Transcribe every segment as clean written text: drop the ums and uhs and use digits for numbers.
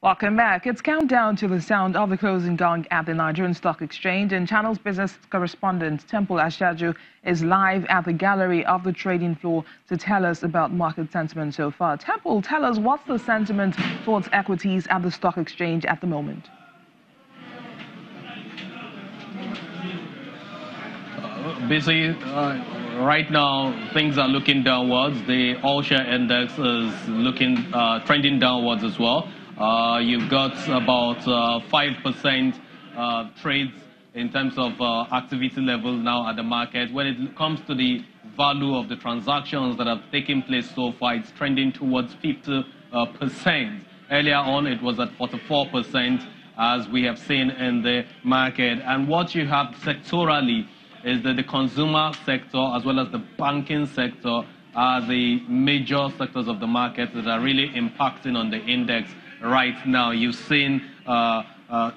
Welcome back. It's countdown to the sound of the closing gong at the Nigerian Stock Exchange, and Channel's business correspondent Temple Ashaju is live at the gallery of the trading floor to tell us about market sentiment so far. Temple, tell us what's the sentiment towards equities at the stock exchange at the moment? Right now things are looking downwards. The all-share index is trending downwards as well. You've got about 5% trades in terms of activity level now at the market. When it comes to the value of the transactions that have taken place so far, it's trending towards 50%. Earlier on, it was at 44%, as we have seen in the market. And what you have sectorally is that the consumer sector as well as the banking sector are the major sectors of the market that are really impacting on the index right now. You've seen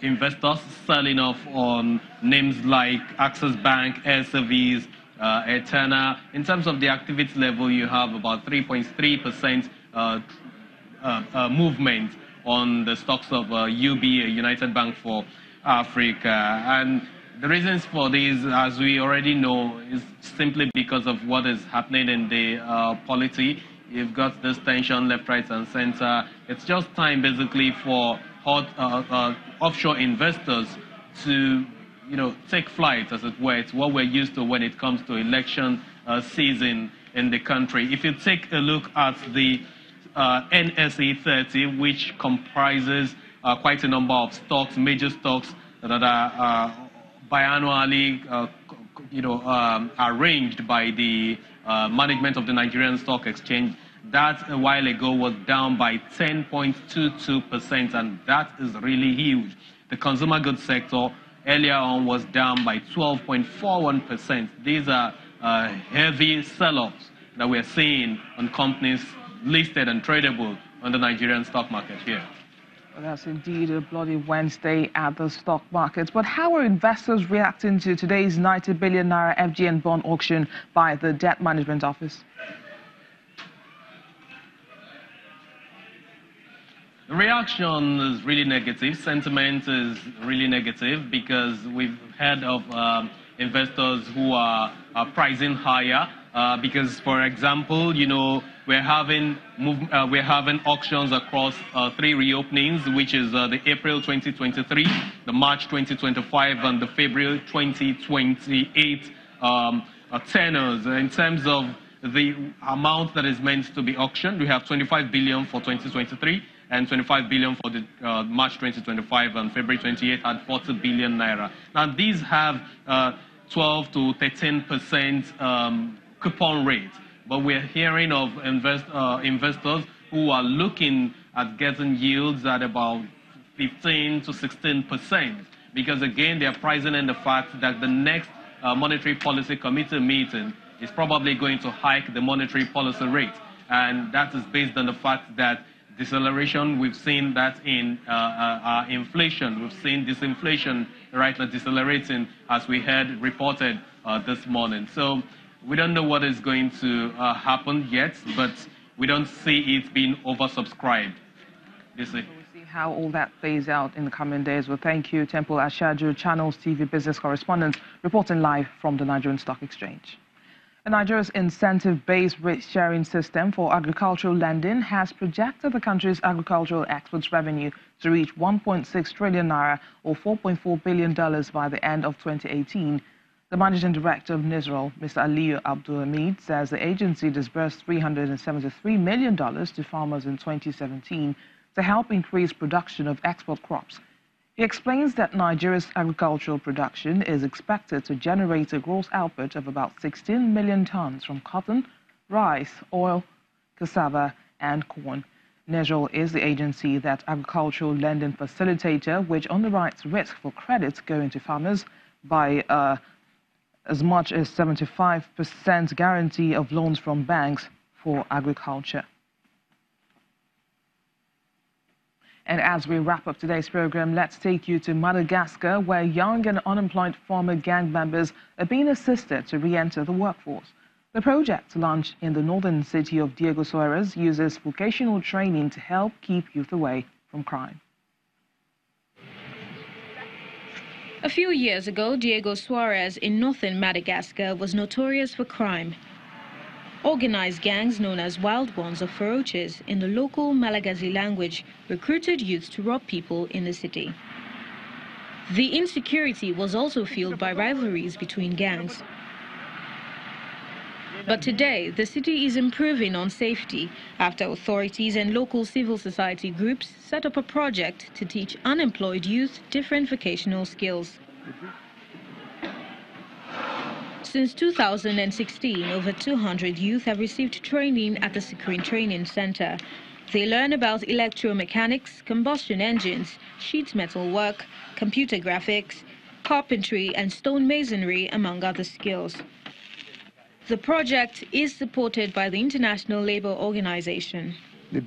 investors selling off on names like Access Bank, Air Service, Eternal. In terms of the activity level, you have about 3.3% movement on the stocks of UBA, United Bank for Africa. And the reasons for this, as we already know, is simply because of what is happening in the polity. You've got this tension left, right, and center. It's just time, basically, for offshore investors to, take flight, as it were. It's what we're used to when it comes to election season in the country. If you take a look at the NSE 30, which comprises quite a number of stocks, major stocks that are biannually, arranged by the management of the Nigerian Stock Exchange. That a while ago was down by 10.22%, and that is really huge. The consumer goods sector earlier on was down by 12.41%. These are heavy sell-offs that we're seeing on companies listed and tradable on the Nigerian stock market here. Well, that's indeed a bloody Wednesday at the stock markets. But how are investors reacting to today's 90 billion naira FGN bond auction by the Debt Management Office? The reaction is really negative. Sentiment is really negative because we've heard of investors who are pricing higher. Because, for example, we're having auctions across three reopenings, which is the April 2023, the March 2025, and the February 2028 tenors. In terms of the amount that is meant to be auctioned, we have 25 billion for 2023 and 25 billion for the March 2025, and February 28 at 40 billion naira. Now, these have 12 to 13% coupon rate, but we're hearing of investors who are looking at getting yields at about 15 to 16%, because again, they're pricing in the fact that the next Monetary Policy Committee meeting is probably going to hike the monetary policy rate, and that is based on the fact that deceleration, we've seen that in inflation. We've seen disinflation right now decelerating, as we had reported this morning. So we don't know what is going to happen yet, but we don't see it being oversubscribed. We'll see how all that plays out in the coming days. Well, thank you, Temple Ashaju, Channels TV business correspondent, reporting live from the Nigerian Stock Exchange. Nigeria's incentive-based rate-sharing system for agricultural lending has projected the country's agricultural exports revenue to reach 1.6 trillion naira, or $4.4 billion by the end of 2018. The managing director of NISRAL, Mr. Aliyu Abdulhamid, says the agency disbursed $373 million to farmers in 2017 to help increase production of export crops. He explains that Nigeria's agricultural production is expected to generate a gross output of about 16 million tons from cotton, rice, oil, cassava, and corn. NISRAL is the agency that agricultural lending facilitator, which underwrites risk for credit going to farmers by as much as 75% guarantee of loans from banks for agriculture. And as we wrap up today's program, let's take you to Madagascar, where young and unemployed former gang members are being assisted to re-enter the workforce. The project, launched in the northern city of Diego Soares, uses vocational training to help keep youth away from crime. A few years ago, Diego Suarez in northern Madagascar was notorious for crime. Organized gangs known as Wild Ones or Feroces in the local Malagasy language recruited youth to rob people in the city. The insecurity was also fueled by rivalries between gangs. But today, the city is improving on safety after authorities and local civil society groups set up a project to teach unemployed youth different vocational skills. Since 2016, over 200 youth have received training at the Screen Training Center. They learn about electromechanics, combustion engines, sheet metal work, computer graphics, carpentry and stone masonry, among other skills. The project is supported by the International Labour Organization. The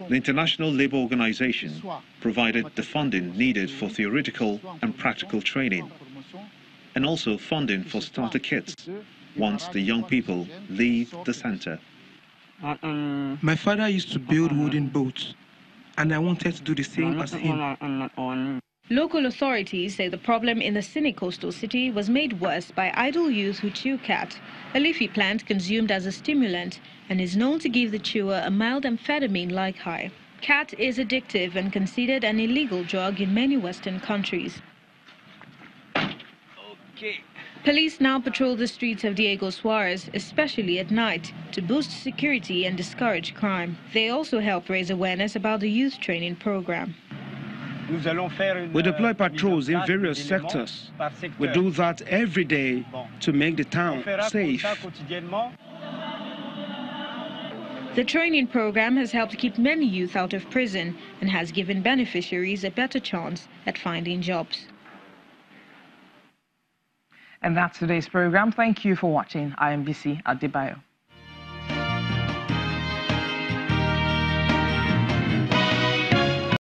International Labour Organization provided the funding needed for theoretical and practical training, and also funding for starter kits once the young people leave the center. My father used to build wooden boats, and I wanted to do the same as him. Local authorities say the problem in the scenic coastal city was made worse by idle youth who chew cat, a leafy plant consumed as a stimulant and is known to give the chewer a mild amphetamine-like high. Cat is addictive and considered an illegal drug in many Western countries. Police now patrol the streets of Diego Suarez, especially at night, to boost security and discourage crime. They also help raise awareness about the youth training program. We deploy patrols in various sectors. We do that every day to make the town safe. The training program has helped keep many youth out of prison and has given beneficiaries a better chance at finding jobs. And that's today's program. Thank you for watching. I am BC Adebayo.